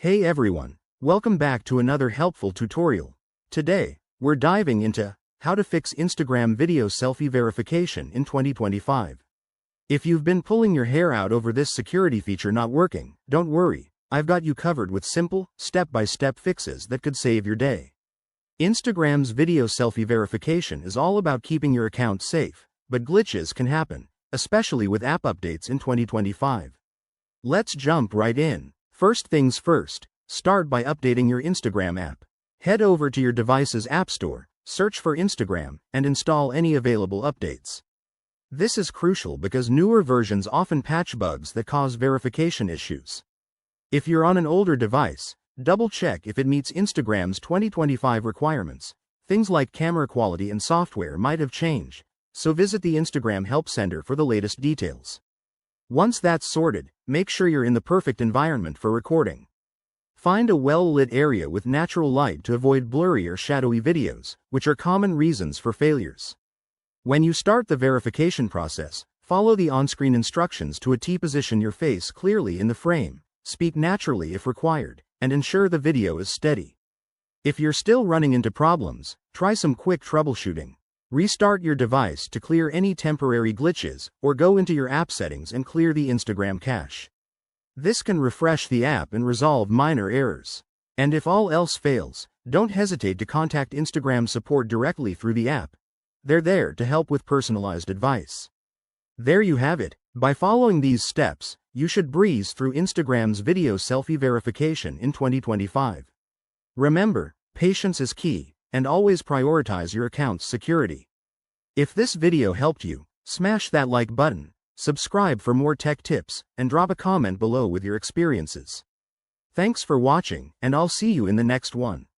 Hey everyone, welcome back to another helpful tutorial. Today, we're diving into how to fix Instagram video selfie verification in 2025. If you've been pulling your hair out over this security feature not working, don't worry, I've got you covered with simple, step-by-step fixes that could save your day. Instagram's video selfie verification is all about keeping your account safe, but glitches can happen, especially with app updates in 2025. Let's jump right in. First things first, start by updating your Instagram app. Head over to your device's app store, search for Instagram, and install any available updates. This is crucial because newer versions often patch bugs that cause verification issues. If you're on an older device, double-check if it meets Instagram's 2025 requirements. Things like camera quality and software might have changed, so visit the Instagram Help Center for the latest details. Once that's sorted, make sure you're in the perfect environment for recording. Find a well-lit area with natural light to avoid blurry or shadowy videos, which are common reasons for failures. When you start the verification process, follow the on-screen instructions to a T. Position your face clearly in the frame, speak naturally if required, and ensure the video is steady. If you're still running into problems, try some quick troubleshooting. Restart your device to clear any temporary glitches, or go into your app settings and clear the Instagram cache. This can refresh the app and resolve minor errors. And if all else fails, don't hesitate to contact Instagram support directly through the app. They're there to help with personalized advice. There you have it. By following these steps, you should breeze through Instagram's video selfie verification in 2025. Remember, patience is key, and always prioritize your account's security. If this video helped you, smash that like button, subscribe for more tech tips, and drop a comment below with your experiences. Thanks for watching, and I'll see you in the next one.